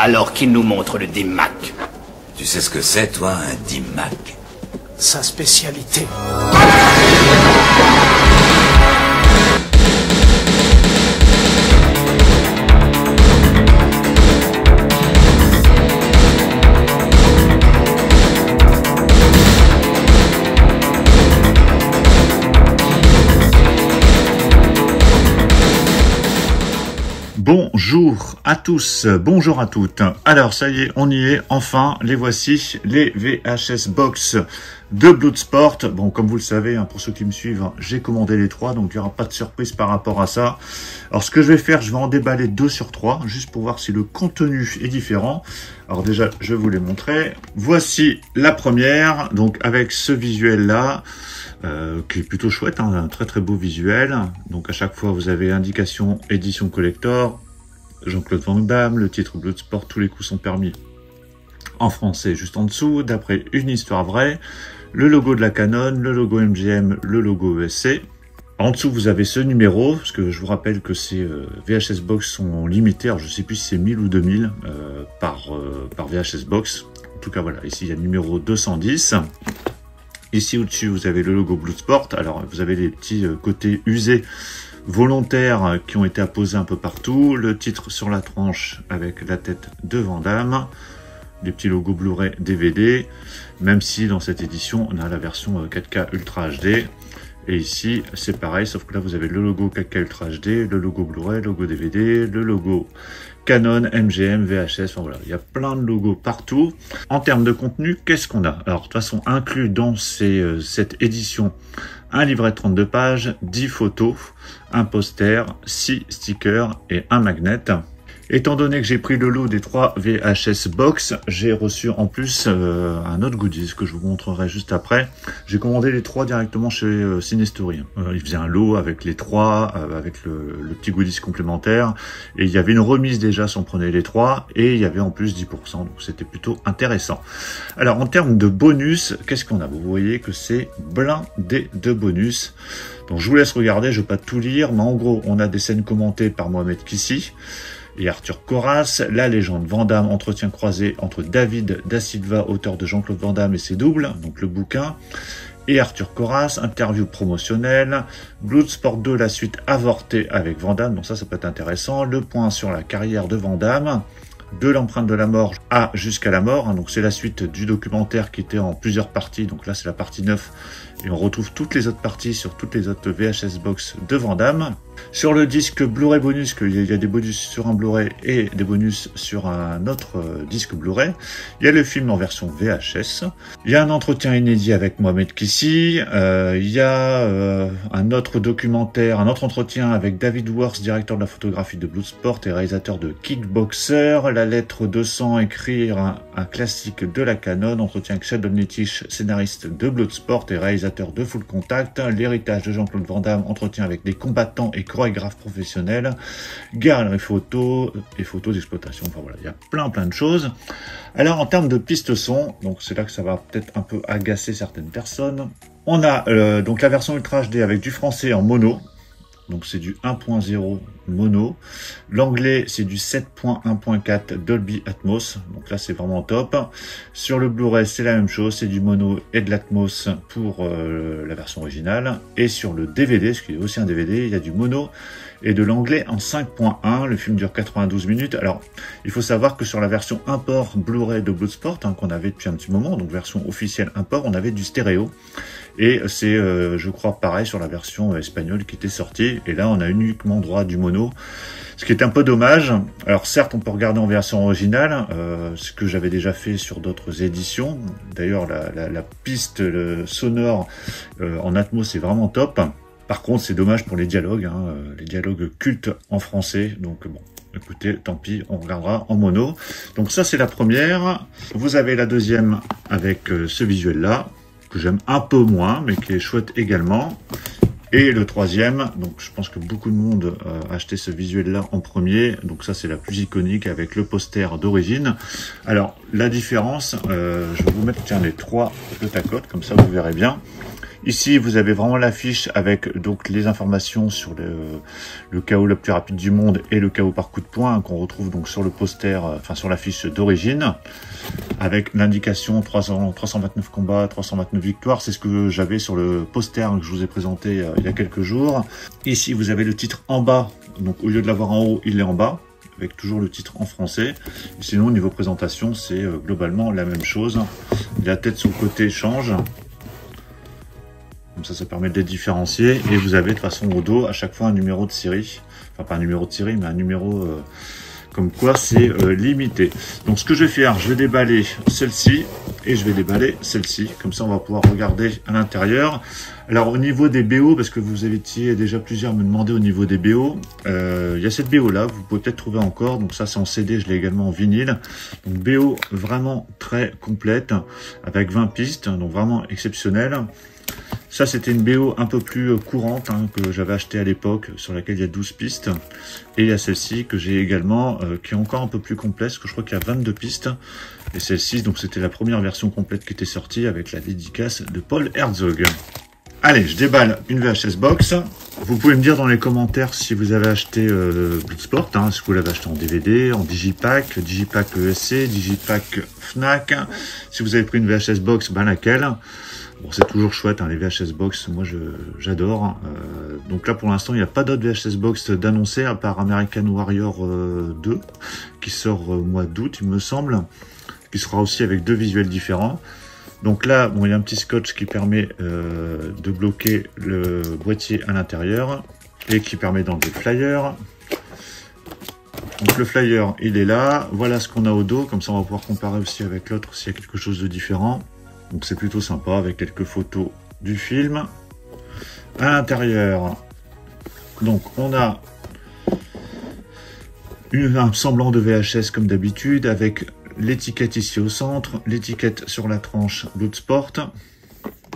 alors qu'il nous montre le DIMAC. Tu sais ce que c'est, toi, un DIMAC? Sa spécialité. Bonjour à tous, bonjour à toutes. Alors ça y est, on y est, enfin, les voici, les VHS Box de Bloodsport. Bon, comme vous le savez, pour ceux qui me suivent, j'ai commandé les trois, donc il n'y aura pas de surprise par rapport à ça. Alors ce que je vais faire, je vais en déballer 2 sur 3, juste pour voir si le contenu est différent. Alors déjà, je vais vous les montrer. Voici la première, donc avec ce visuel-là. Qui est plutôt chouette, un très très beau visuel. Donc à chaque fois vous avez indication édition collector, Jean-Claude Van Damme, le titre Bloodsport, tous les coups sont permis en français juste en dessous, d'après une histoire vraie, le logo de la Canon, le logo MGM, le logo ESC. En dessous vous avez ce numéro, parce que je vous rappelle que ces VHS Box sont limités, alors je sais plus si c'est 1000 ou 2000 par VHS Box. En tout cas voilà, ici il y a le numéro 210. Ici au-dessus, vous avez le logo Bloodsport. Alors, vous avez les petits côtés usés volontaires qui ont été apposés un peu partout. Le titre sur la tranche avec la tête de Van Damme. Les petits logos Blu-ray DVD. Même si dans cette édition, on a la version 4K Ultra HD. Et ici, c'est pareil, sauf que là, vous avez le logo 4K Ultra HD, le logo Blu-ray, le logo DVD, le logo Canon, MGM, VHS, enfin voilà, il y a plein de logos partout. En termes de contenu, qu'est-ce qu'on a? Alors, de toute façon, inclus dans cette édition, un livret de 32 pages, 10 photos, un poster, 6 stickers et un magnet. Étant donné que j'ai pris le lot des 3 VHS Box, j'ai reçu en plus un autre goodies que je vous montrerai juste après. J'ai commandé les 3 directement chez Cinestory. Il faisait un lot avec les 3, avec le petit goodies complémentaire. Et il y avait une remise déjà si on prenait les 3. Et il y avait en plus 10%. Donc c'était plutôt intéressant. Alors en termes de bonus, qu'est-ce qu'on a? Vous voyez que c'est blindé de bonus. Donc je vous laisse regarder, je ne vais pas tout lire. Mais en gros, on a des scènes commentées par Mohamed Kissi et Arthur Corras, la légende Van Damme, entretien croisé entre David Da Silva, auteur de Jean-Claude Van Damme et ses doubles, donc le bouquin, et Arthur Corras, interview promotionnelle, Bloodsport 2, la suite avortée avec Van Damme, donc ça peut être intéressant, le point sur la carrière de Van Damme, de l'empreinte de la mort à jusqu'à la mort, donc c'est la suite du documentaire qui était en plusieurs parties, donc là c'est la partie 9, et on retrouve toutes les autres parties sur toutes les autres VHS Box de Van Damme. Sur le disque Blu-ray bonus, il y a des bonus sur un Blu-ray et des bonus sur un autre disque Blu-ray. Il y a le film en version VHS. Il y a un entretien inédit avec Mohamed Kissi. Il y a un autre documentaire, un autre entretien avec David Worth, directeur de la photographie de Bloodsport et réalisateur de Kickboxer. La lettre 200, écrire un classique de la Canon. Entretien avec Sheldon Lettich, scénariste de Bloodsport et réalisateur de Full Contact. L'héritage de Jean-Claude Van Damme, entretien avec des combattants et chorégraphe professionnel, galerie photo et photos d'exploitation. Enfin voilà, il y a plein de choses. Alors en termes de piste son, donc c'est là que ça va peut-être un peu agacer certaines personnes. On a donc la version Ultra HD avec du français en mono. Donc c'est du 1.0 mono. L'anglais c'est du 7.1.4 Dolby Atmos. Donc là c'est vraiment top. Sur le Blu-ray c'est la même chose, c'est du mono et de l'Atmos pour la version originale. Et sur le DVD, ce qui est aussi un DVD, il y a du mono et de l'anglais en 5.1. Le film dure 92 minutes. Alors il faut savoir que sur la version import Blu-ray de Bloodsport, qu'on avait depuis un petit moment, donc version officielle import, on avait du stéréo. Et c'est, je crois, pareil sur la version espagnole qui était sortie. Et là, on a uniquement droit du mono, ce qui est un peu dommage. Alors certes, on peut regarder en version originale, ce que j'avais déjà fait sur d'autres éditions. D'ailleurs, la piste sonore en Atmos, c'est vraiment top. Par contre, c'est dommage pour les dialogues cultes en français. Donc bon, écoutez, tant pis, on regardera en mono. Donc ça, c'est la première. Vous avez la deuxième avec ce visuel-là, que j'aime un peu moins, mais qui est chouette également. Et le troisième, donc je pense que beaucoup de monde a acheté ce visuel-là en premier. Donc ça, c'est la plus iconique avec le poster d'origine. Alors, la différence, je vais vous mettre les 3 côte à côte, comme ça vous verrez bien. Ici, vous avez vraiment l'affiche avec donc les informations sur le KO le plus rapide du monde et le KO par coup de poing qu'on retrouve donc sur le poster, enfin sur l'affiche d'origine, avec l'indication 329 combats, 329 victoires. C'est ce que j'avais sur le poster que je vous ai présenté il y a quelques jours. Ici, vous avez le titre en bas. Donc au lieu de l'avoir en haut, il est en bas, avec toujours le titre en français. Et sinon, au niveau présentation, c'est globalement la même chose. La tête sur le côté change. Comme ça permet de les différencier. Et vous avez de toute façon au dos à chaque fois un numéro de série. Enfin, pas un numéro de série, mais un numéro comme quoi c'est limité. Donc ce que je vais faire, je vais déballer celle-ci et je vais déballer celle-ci. Comme ça, on va pouvoir regarder à l'intérieur. Alors au niveau des BO, parce que vous avez déjà plusieurs me demander au niveau des BO, il y a cette BO là, vous pouvez peut-être trouver encore. Donc ça c'est en CD, je l'ai également en vinyle. Donc BO vraiment très complète, avec 20 pistes, donc vraiment exceptionnelle. Ça, c'était une BO un peu plus courante que j'avais acheté à l'époque, sur laquelle il y a 12 pistes. Et il y a celle-ci que j'ai également, qui est encore un peu plus complète, parce que je crois qu'il y a 22 pistes. Et celle-ci, donc c'était la première version complète qui était sortie avec la dédicace de Paul Herzog. Allez, je déballe une VHS Box. Vous pouvez me dire dans les commentaires si vous avez acheté Bloodsport, si vous l'avez acheté en DVD, en Digipack, Digipack ESC, Digipack Fnac. Si vous avez pris une VHS Box, laquelle? Bon, c'est toujours chouette, les VHS Box, moi j'adore. Donc là pour l'instant il n'y a pas d'autres VHS Box d'annoncer à part American Warrior 2 qui sort au mois d'août il me semble, qui sera aussi avec 2 visuels différents. Donc là bon, il y a un petit scotch qui permet de bloquer le boîtier à l'intérieur et qui permet d'enlever le flyer. Donc le flyer il est là, voilà ce qu'on a au dos, comme ça on va pouvoir comparer aussi avec l'autre s'il y a quelque chose de différent. Donc c'est plutôt sympa avec quelques photos du film. À l'intérieur, donc on a un semblant de VHS comme d'habitude avec l'étiquette ici au centre, l'étiquette sur la tranche Bloodsport.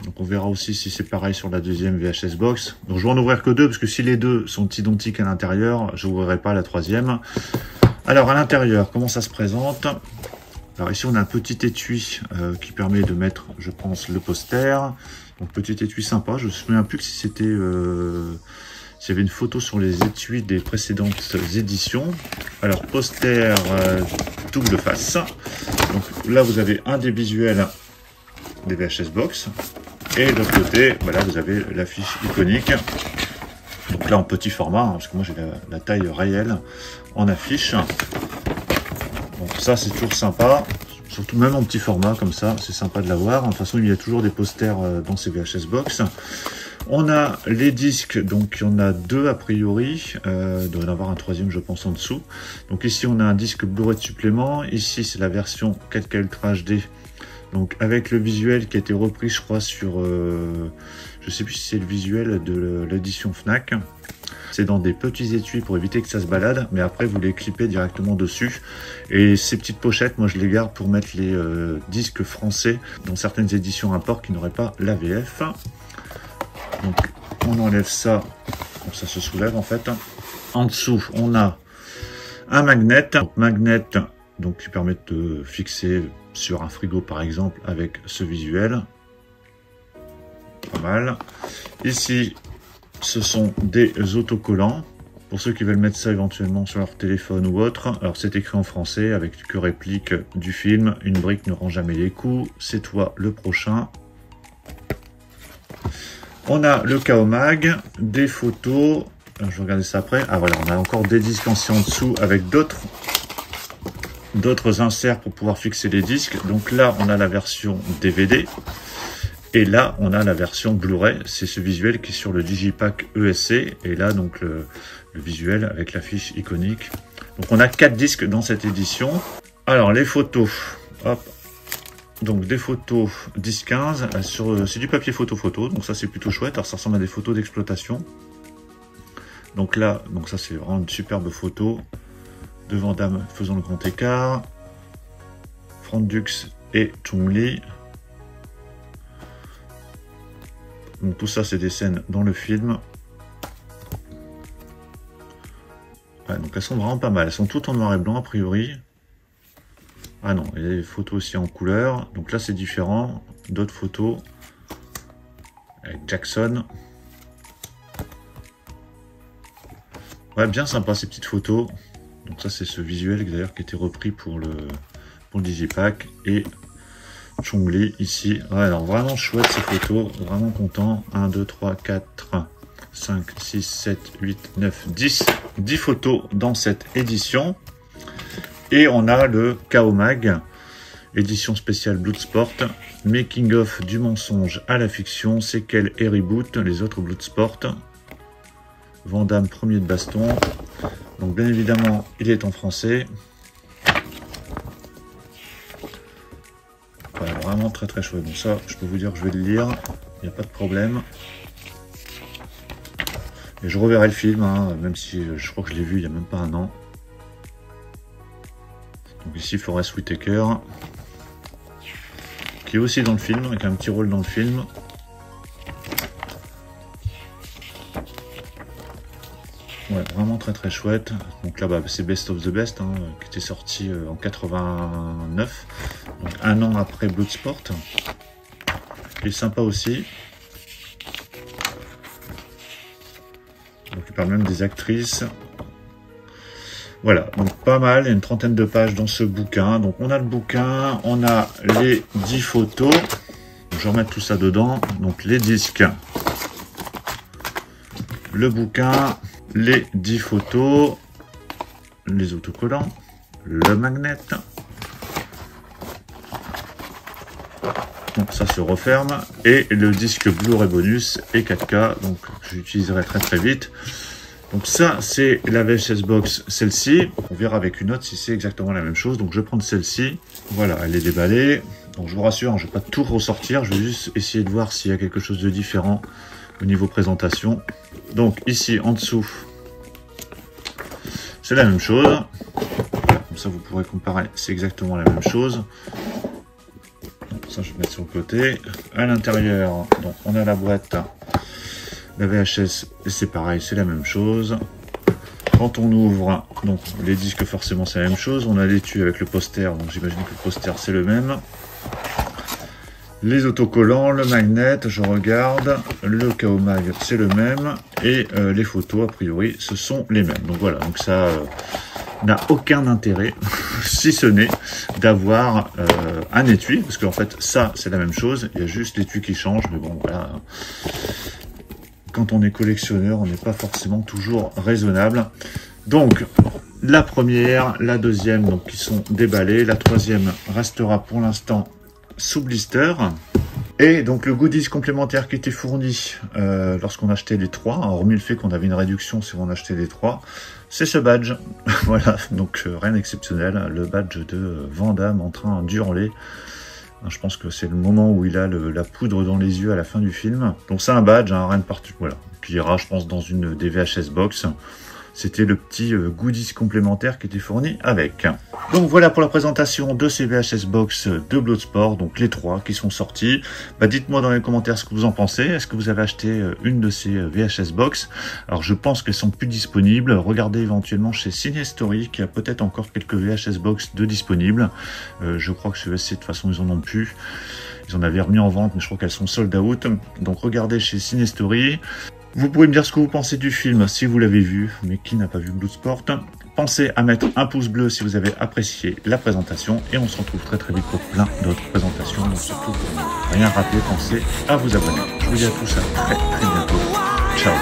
Donc on verra aussi si c'est pareil sur la deuxième VHS Box. Donc je vais en ouvrir que 2 parce que si les 2 sont identiques à l'intérieur, je n'ouvrirai pas la troisième. Alors à l'intérieur, comment ça se présente ? Alors ici on a un petit étui qui permet de mettre, je pense, le poster. Donc petit étui sympa. Je me souviens plus que si c'était, s'il y avait une photo sur les étuis des précédentes éditions. Alors poster double face. Donc là vous avez un des visuels des VHS Box. Et de l'autre côté, là vous avez l'affiche iconique. Donc là en petit format, parce que moi j'ai la taille réelle en affiche. Donc ça c'est toujours sympa, surtout même en petit format comme ça, c'est sympa de l'avoir. De toute façon il y a toujours des posters dans ces VHS Box. On a les disques, donc il y en a 2 a priori, il doit y en avoir un troisième je pense en dessous. Donc ici on a un disque Blu-ray de supplément, ici c'est la version 4K Ultra HD, donc avec le visuel qui a été repris je crois sur, je sais plus si c'est le visuel de l'édition Fnac. C'est dans des petits étuis pour éviter que ça se balade, mais après vous les clippez directement dessus. Et ces petites pochettes, moi je les garde pour mettre les disques français dans certaines éditions import qui n'auraient pas l'AVF. Donc on enlève ça, comme ça se soulève en fait. En dessous, on a un magnet, donc qui permet de fixer sur un frigo par exemple avec ce visuel. Pas mal. Ici, ce sont des autocollants, pour ceux qui veulent mettre ça éventuellement sur leur téléphone ou autre. Alors c'est écrit en français avec que réplique du film, une brique ne rend jamais les coups, c'est toi le prochain. On a le KO Mag, des photos, je vais regarder ça après. Ah voilà, on a encore des disques anciens en dessous avec d'autres inserts pour pouvoir fixer les disques. Donc là on a la version DVD. Et là, on a la version Blu-ray, c'est ce visuel qui est sur le Digipack ESC. Et là, donc, le visuel avec l'affiche iconique. Donc, on a 4 disques dans cette édition. Alors, les photos. Hop. Donc, des photos 10-15. C'est du papier photo-photo. Donc, ça, c'est plutôt chouette. Alors, ça ressemble à des photos d'exploitation. Donc là, ça, c'est vraiment une superbe photo de Van Damme faisant le grand écart. Frank Dux et Chong Li. Donc tout ça c'est des scènes dans le film. Ouais, donc elles sont vraiment pas mal. Elles sont toutes en noir et blanc a priori. Ah non, il y a des photos aussi en couleur. Donc là c'est différent. D'autres photos. avec Jackson. Ouais, bien sympa ces petites photos. Donc ça c'est ce visuel d'ailleurs qui a été repris pour le Digipack. Et Chong-Li ici. Ouais, alors vraiment chouette ces photos, vraiment content. 1, 2, 3, 4, 5, 6, 7, 8, 9, 10. 10 photos dans cette édition. Et on a le KO Mag, édition spéciale Bloodsport, making of du mensonge à la fiction, séquelles et reboot, les autres Bloodsport. Van Damme premier de baston. Donc bien évidemment, il est en français. Voilà, vraiment très très chouette. Donc ça, je peux vous dire que je vais le lire, il n'y a pas de problème. Et je reverrai le film, hein, même si je crois que je l'ai vu il n'y a même pas un an. Donc ici, Forest Whitaker, qui est aussi dans le film, avec un petit rôle dans le film. Ouais, vraiment très très chouette. Donc là, bah, c'est Best of the Best, hein, qui était sorti en 89, donc un an après Bloodsport. Qui est sympa aussi. Donc il parle même des actrices. Voilà, donc pas mal, il y a une trentaine de pages dans ce bouquin. Donc on a le bouquin, on a les 10 photos. Donc, je vais remettre tout ça dedans. Donc les disques, le bouquin, les 10 photos, les autocollants, le magnet. Donc ça se referme. Et le disque Blu-ray bonus et 4K, donc j'utiliserai très très vite. Donc ça, c'est la VHS Box, celle-ci. On verra avec une autre si c'est exactement la même chose. Donc je vais prendre celle-ci. Voilà, elle est déballée. Donc je vous rassure, hein, je ne vais pas tout ressortir. Je vais juste essayer de voir s'il y a quelque chose de différent au niveau présentation. Donc ici, en dessous, c'est la même chose. Voilà, comme ça, vous pourrez comparer. C'est exactement la même chose. Donc ça, je vais mettre sur le côté. À l'intérieur, donc on a la boîte. La VHS, c'est pareil, c'est la même chose. Quand on ouvre, donc les disques, forcément, c'est la même chose. On a l'étui avec le poster, donc j'imagine que le poster, c'est le même. Les autocollants, le magnet, je regarde. Le KO Mag, c'est le même. Et les photos, a priori, ce sont les mêmes. Donc voilà, donc ça n'a aucun intérêt, si ce n'est d'avoir un étui. Parce qu'en fait, ça, c'est la même chose. Il y a juste l'étui qui change, mais bon, voilà. Quand on est collectionneur, on n'est pas forcément toujours raisonnable. Donc, la première, la deuxième, donc qui sont déballées. La troisième restera pour l'instant sous blister. Et donc, le goodies complémentaire qui était fourni lorsqu'on achetait les trois, hormis le fait qu'on avait une réduction si on achetait les trois, c'est ce badge. Voilà, donc rien d'exceptionnel. Le badge de Van Damme en train d'hurler. Je pense que c'est le moment où il a la poudre dans les yeux à la fin du film. Donc c'est un badge, hein, rien de particulier, voilà, qui ira, je pense, dans une des VHS Box. C'était le petit goodies complémentaire qui était fourni avec. Donc voilà pour la présentation de ces VHS Box de Bloodsport, donc les trois qui sont sortis. Bah, dites-moi dans les commentaires ce que vous en pensez. Est-ce que vous avez acheté une de ces VHS Box? Alors je pense qu'elles sont plus disponibles. Regardez éventuellement chez Cinestory qui a peut-être encore quelques VHS Box de disponibles. Je crois que chez ESC de toute façon ils en ont plus. Ils en avaient remis en vente, mais je crois qu'elles sont sold out. Donc regardez chez Cinestory. Vous pouvez me dire ce que vous pensez du film si vous l'avez vu, mais qui n'a pas vu Bloodsport. Pensez à mettre un pouce bleu si vous avez apprécié la présentation et on se retrouve très très vite pour plein d'autres présentations. Donc surtout pour ne rien rater, pensez à vous abonner. Je vous dis à tous à très très bientôt. Ciao.